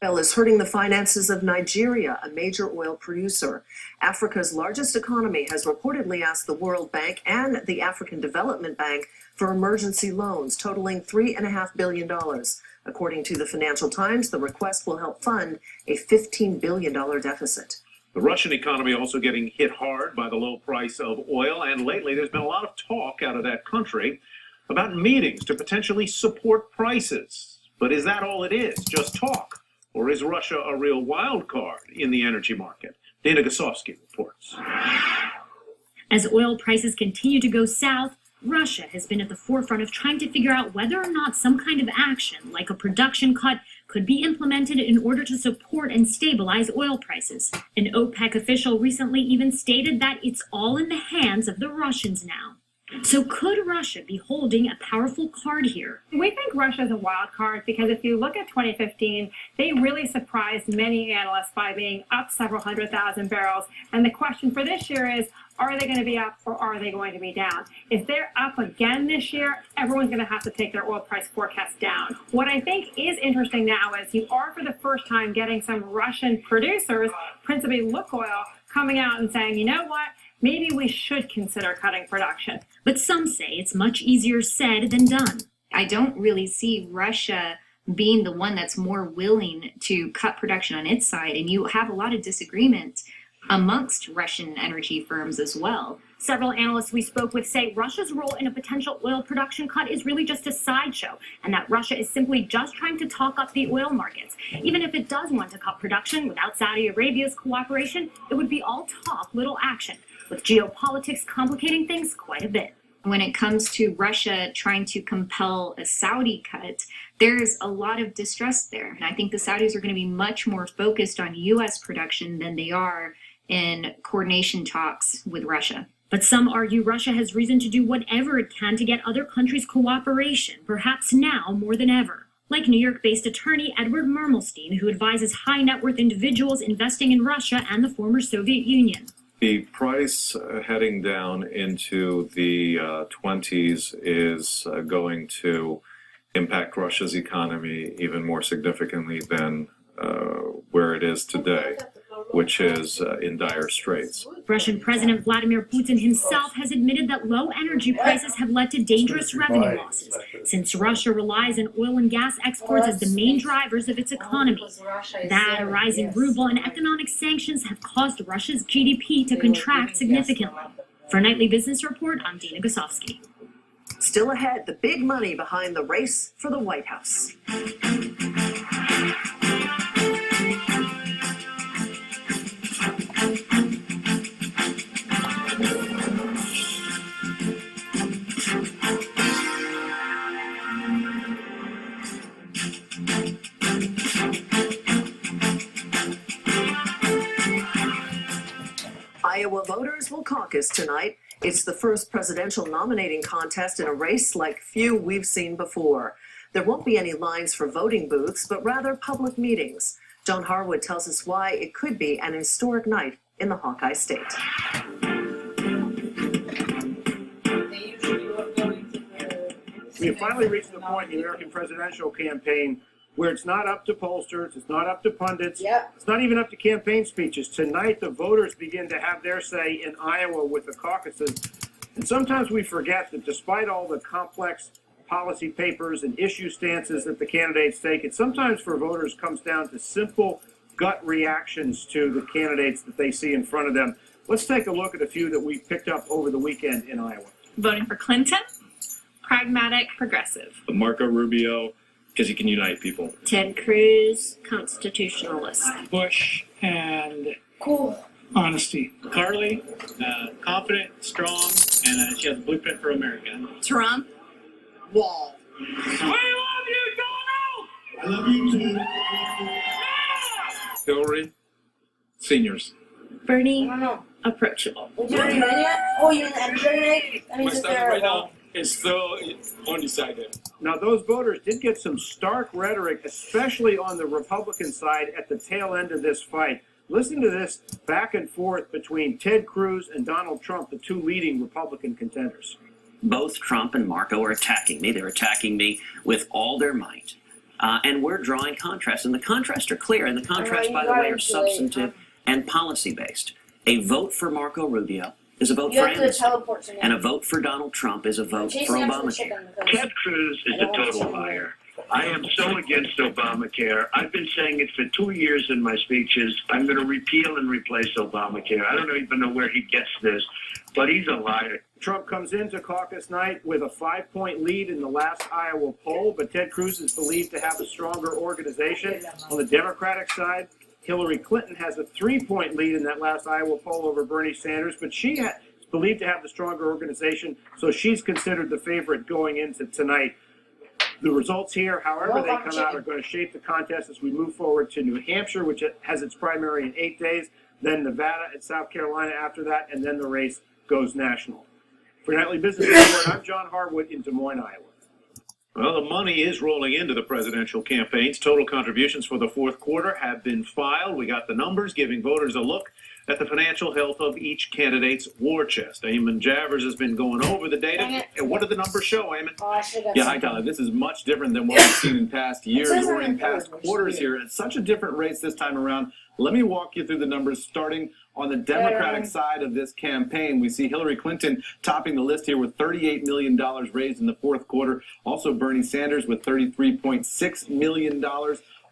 Oil is hurting the finances of Nigeria, a major oil producer. Africa's largest economy has reportedly asked the World Bank and the African Development Bank for emergency loans totaling $3.5 billion. According to the Financial Times, the request will help fund a $15 billion deficit. The Russian economy also getting hit hard by the low price of oil, and lately there's been a lot of talk out of that country about meetings to potentially support prices. But is that all it is, just talk? Or is Russia a real wild card in the energy market? Dana Gosofsky reports. As oil prices continue to go south, Russia has been at the forefront of trying to figure out whether or not some kind of action, like a production cut, could be implemented in order to support and stabilize oil prices. An OPEC official recently even stated that it's all in the hands of the Russians now. So could Russia be holding a powerful card here? We think Russia is a wild card because if you look at 2015, they really surprised many analysts by being up several 100,000 barrels. And the question for this year is, are they going to be up or are they going to be down? If they're up again this year, everyone's going to have to take their oil price forecast down. What I think is interesting now is you are for the first time getting some Russian producers, principally Lukoil, coming out and saying, you know what? Maybe we should consider cutting production. But some say it's much easier said than done. I don't really see Russia being the one that's more willing to cut production on its side. And you have a lot of disagreement amongst Russian energy firms as well. Several analysts we spoke with say Russia's role in a potential oil production cut is really just a sideshow, and that Russia is simply just trying to talk up the oil markets. Even if it does want to cut production without Saudi Arabia's cooperation, it would be all talk, little action, with geopolitics complicating things quite a bit. When it comes to Russia trying to compel a Saudi cut, there's a lot of distrust there. And I think the Saudis are going to be much more focused on U.S. production than they are in coordination talks with Russia. But some argue Russia has reason to do whatever it can to get other countries' cooperation, perhaps now more than ever. Like New York-based attorney Edward Mermelstein, who advises high-net-worth individuals investing in Russia and the former Soviet Union. The price heading down into the 20s is going to impact Russia's economy even more significantly than where it is today, which is in dire straits. Russian President Vladimir Putin himself has admitted that low energy prices have led to dangerous revenue losses, since Russia relies on oil and gas exports as the main drivers of its economy. That, a rising ruble, and economic sanctions have caused Russia's GDP to contract significantly. For Nightly Business Report, I'm Dana Gosofsky. Still ahead, the big money behind the race for the White House. Iowa voters will caucus tonight. It's the first presidential nominating contest in a race like few we've seen before. There won't be any lines for voting booths, but rather public meetings. Joan Harwood tells us why it could be an historic night in the Hawkeye State. We have finally reached the point in the American presidential campaign where it's not up to pollsters, it's not up to pundits, it's not even up to campaign speeches. Tonight, the voters begin to have their say in Iowa with the caucuses. And sometimes we forget that despite all the complex policy papers and issue stances that the candidates take, it sometimes for voters comes down to simple gut reactions to the candidates that they see in front of them. Let's take a look at a few that we picked up over the weekend in Iowa. Voting for Clinton, pragmatic, progressive. Marco Rubio, because he can unite people. Ted Cruz, constitutionalist. Bush and Cool. Honesty. Carly, confident, strong, and she has a blueprint for America. Trump, wall. We love you, Donald! I love you too. Hillary, seniors. Bernie, approachable. Oh, you're in the energy? My status right now is still undecided. Now, those voters did get some stark rhetoric, especially on the Republican side at the tail end of this fight. Listen to this back and forth between Ted Cruz and Donald Trump, the two leading Republican contenders. Both Trump and Marco are attacking me. They're attacking me with all their might. And we're drawing contrasts. And the contrasts are clear. And the contrasts, by the way, are substantive and policy-based. A vote for Marco Rubio is a vote for Anderson. And a vote for Donald Trump is a vote for Obamacare. Ted Cruz is a total liar. I am so against Obamacare. I've been saying it for 2 years in my speeches. I'm going to repeal and replace Obamacare. I don't even know where he gets this, but he's a liar. Trump comes into caucus night with a 5-point lead in the last Iowa poll, but Ted Cruz is believed to have a stronger organization. On the Democratic side, Hillary Clinton has a 3-point lead in that last Iowa poll over Bernie Sanders, but she is believed to have the stronger organization, so she's considered the favorite going into tonight. The results here, however they come out, are going to shape the contest as we move forward to New Hampshire, which has its primary in 8 days, then Nevada and South Carolina after that, and then the race goes national. For Nightly Business Report, I'm John Harwood in Des Moines, Iowa. Well, the money is rolling into the presidential campaigns. Total contributions for the fourth quarter have been filed. We got the numbers giving voters a look at the financial health of each candidate's war chest. Eamon Javers has been going over the data. And what do the numbers show, Eamon? Yeah, hi, Tyler. This is much different than what we've seen in past years or in past quarters here. It's such a different race this time around. Let me walk you through the numbers starting on the Democratic side of this campaign. We see Hillary Clinton topping the list here with $38 million raised in the fourth quarter. Also Bernie Sanders with $33.6 million.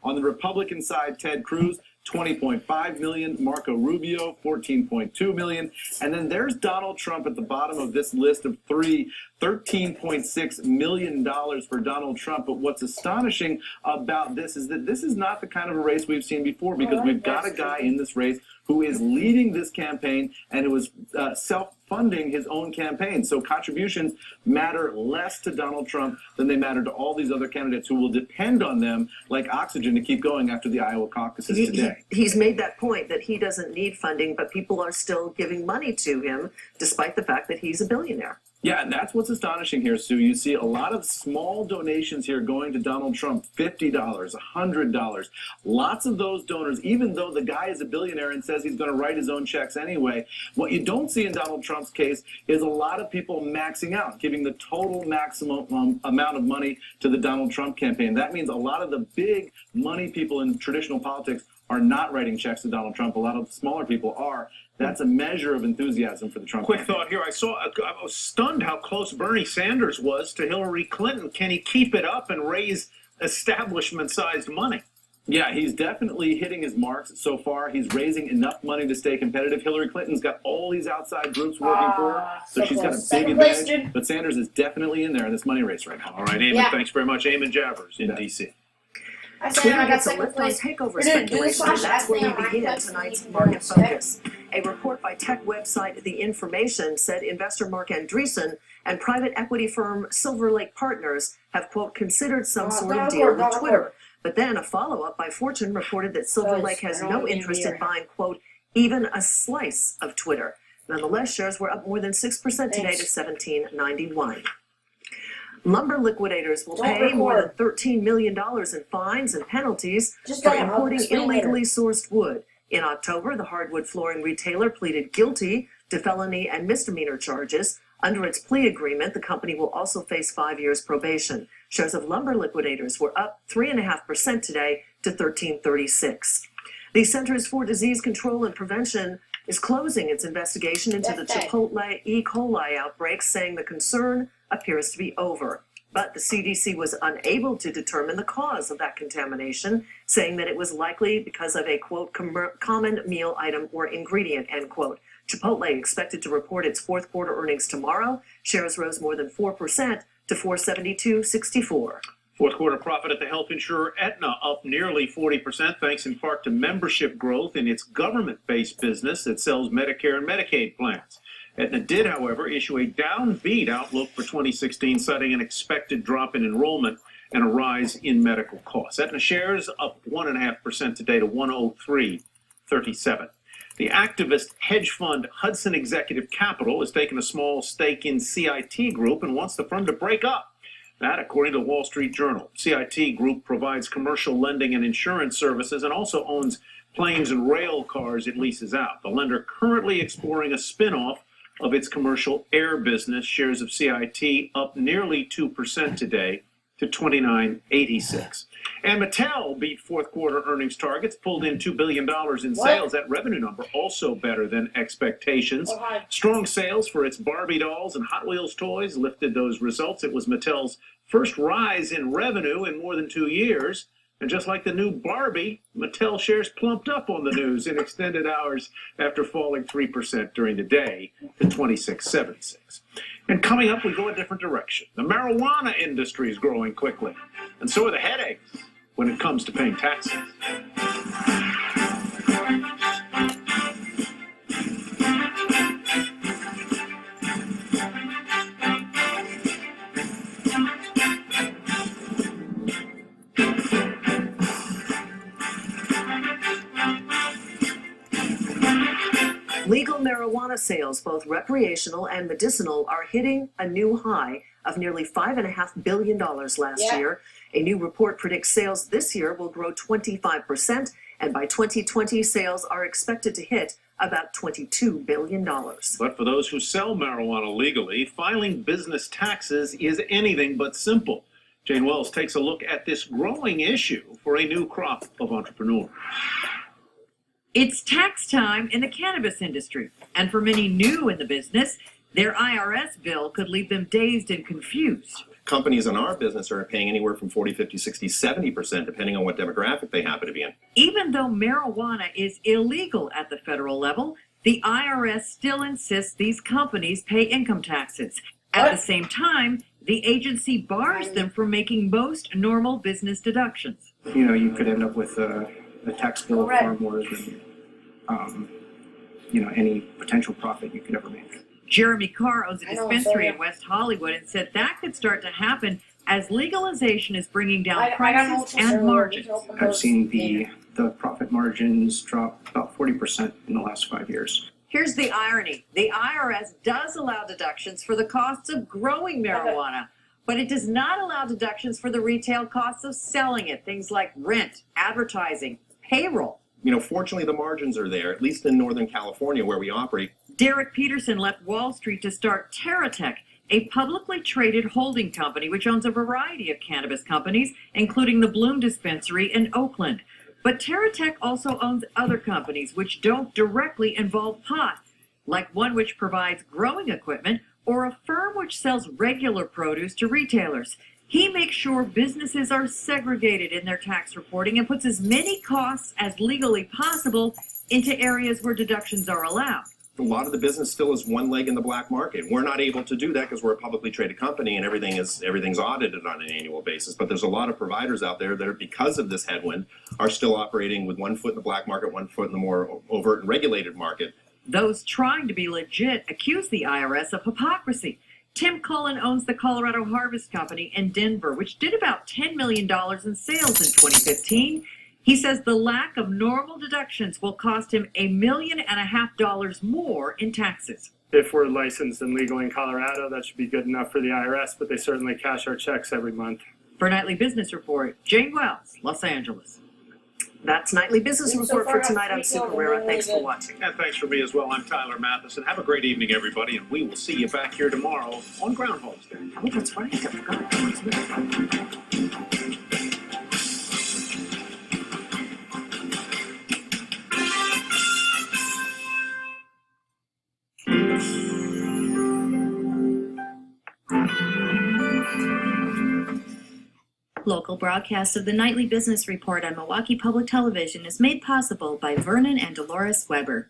On the Republican side, Ted Cruz, $20.5 million, Marco Rubio, $14.2 million, and then there's Donald Trump at the bottom of this list of three, $13.6 million for Donald Trump. But what's astonishing about this is that this is not the kind of a race we've seen before, because we've got a guy in this race who is leading this campaign and who is self-funding his own campaign. So contributions matter less to Donald Trump than they matter to all these other candidates who will depend on them like oxygen to keep going after the Iowa caucuses today. He's made that point that he doesn't need funding, but people are still giving money to him despite the fact that he's a billionaire. Yeah, and that's what's astonishing here, Sue. You see a lot of small donations here going to Donald Trump, $50, $100. Lots of those donors, even though the guy is a billionaire and says he's going to write his own checks anyway. What you don't see in Donald Trump's case is a lot of people maxing out, giving the total maximum amount of money to the Donald Trump campaign. That means a lot of the big money people in traditional politics are not writing checks to Donald Trump. A lot of the smaller people are. That's a measure of enthusiasm for the Trump Quick campaign. thought here. I was stunned how close Bernie Sanders was to Hillary Clinton. Can he keep it up and raise establishment-sized money? Yeah, he's definitely hitting his marks so far. He's raising enough money to stay competitive. Hillary Clinton's got all these outside groups working for her, so she's got a big advantage. But Sanders is definitely in there in this money race right now. All right, Eamon, thanks very much. Eamon Javers in D.C. Twitter gets a lift on takeover speculation, and that's where we begin tonight's Market Focus. A report by tech website The Information said investor Mark Andreessen and private equity firm Silver Lake Partners have, quote, considered some sort of deal with Twitter. But then a follow-up by Fortune reported that Silver Lake has no interest in buying, quote, even a slice of Twitter. Nonetheless, shares were up more than 6% today to $17.91. Lumber liquidators will pay more than $13 million in fines and penalties for importing illegally sourced wood. In October, the hardwood flooring retailer pleaded guilty to felony and misdemeanor charges. Under its plea agreement, the company will also face 5 years probation. Shares of lumber liquidators were up 3.5% today to $13.36. The Centers for Disease Control and Prevention is closing its investigation into the Chipotle E. coli outbreak, saying the concern appears to be over. But the CDC was unable to determine the cause of that contamination, saying that it was likely because of a, quote, common meal item or ingredient, end quote. Chipotle expected to report its fourth quarter earnings tomorrow. Shares rose more than 4% to $472.64. Fourth quarter profit at the health insurer Aetna up nearly 40%, thanks in part to membership growth in its government-based business that sells Medicare and Medicaid plans. Aetna did, however, issue a downbeat outlook for 2016, citing an expected drop in enrollment and a rise in medical costs. Aetna shares up 1.5% today to $103.37. The activist hedge fund Hudson Executive Capital has taken a small stake in CIT Group and wants the firm to break up. That, according to the Wall Street Journal. CIT Group provides commercial lending and insurance services and also owns planes and rail cars it leases out. The lender currently exploring a spin-off of its commercial air business. Shares of CIT up nearly 2% today to $29.86. And Mattel beat fourth quarter earnings targets, pulled in $2 billion in sales. That revenue number also better than expectations. Strong sales for its Barbie dolls and Hot Wheels toys lifted those results. It was Mattel's first rise in revenue in more than 2 years. And just like the new Barbie, Mattel shares plumped up on the news in extended hours after falling 3% during the day to 26.76. And coming up, we go a different direction. The marijuana industry is growing quickly, and so are the headaches when it comes to paying taxes. Legal marijuana sales, both recreational and medicinal, are hitting a new high of nearly $5.5 billion last year. A new report predicts sales this year will grow 25%, and by 2020, sales are expected to hit about $22 billion. But for those who sell marijuana legally, filing business taxes is anything but simple. Jane Wells takes a look at this growing issue for a new crop of entrepreneurs. It's tax time in the cannabis industry, and for many new in the business, their IRS bill could leave them dazed and confused. Companies in our business are paying anywhere from 40, 50, 60, 70%, depending on what demographic they happen to be in. Even though marijuana is illegal at the federal level, the IRS still insists these companies pay income taxes. At the same time, the agency bars them from making most normal business deductions. You know, you could end up with a tax bill far more than, any potential profit you could ever make. Jeremy Carr owns a dispensary in West Hollywood and said that could start to happen as legalization is bringing down prices and margins. I've seen the profit margins drop about 40% in the last 5 years. Here's the irony. The IRS does allow deductions for the costs of growing marijuana, but it does not allow deductions for the retail costs of selling it, things like rent, advertising, payroll. You know, fortunately, the margins are there, at least in Northern California where we operate. Derek Peterson left Wall Street to start TerraTech, a publicly traded holding company which owns a variety of cannabis companies, including the Bloom dispensary in Oakland. But TerraTech also owns other companies which don't directly involve pot, like one which provides growing equipment or a firm which sells regular produce to retailers. He makes sure businesses are segregated in their tax reporting and puts as many costs as legally possible into areas where deductions are allowed. A lot of the business still is one leg in the black market. We're not able to do that because we're a publicly traded company and everything's audited on an annual basis. But there's a lot of providers out there that are, because of this headwind, are still operating with 1 foot in the black market, 1 foot in the more overt and regulated market. Those trying to be legit accuse the IRS of hypocrisy. Tim Cullen owns the Colorado Harvest Company in Denver, which did about $10 million in sales in 2015. He says the lack of normal deductions will cost him $1.5 million more in taxes. If we're licensed and legal in Colorado, that should be good enough for the IRS, but they certainly cash our checks every month. For Nightly Business Report, Jane Wells, Los Angeles. That's Nightly Business Report for tonight. I'm Sue Carrera. Thanks for watching. And thanks for me as well. I'm Tyler Matheson. Have a great evening, everybody, and we will see you back here tomorrow on Groundhog's Day. Oh, that's right. I forgot. Local broadcast of the Nightly Business Report on Milwaukee Public Television is made possible by Vernon and Dolores Weber.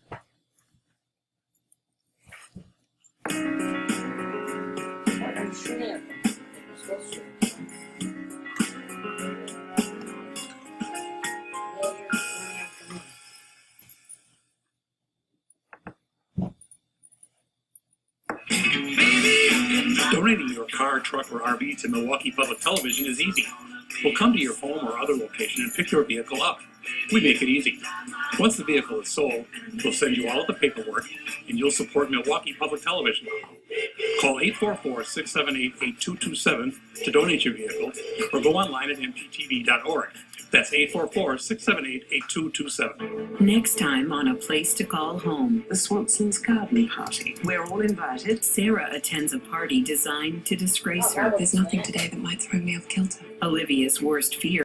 Donating your car, truck, or RV to Milwaukee Public Television is easy. We'll come to your home or other location and pick your vehicle up. We make it easy. Once the vehicle is sold, we'll send you all of the paperwork, and you'll support Milwaukee Public Television. Call 844-678-8227 to donate your vehicle, or go online at mptv.org. That's 844-678-8227. Next time on A Place to Call Home, the Swanson's gardening party. We're all invited. Sarah attends a party designed to disgrace her. There's nothing today that might throw me off kilter. Olivia's worst fear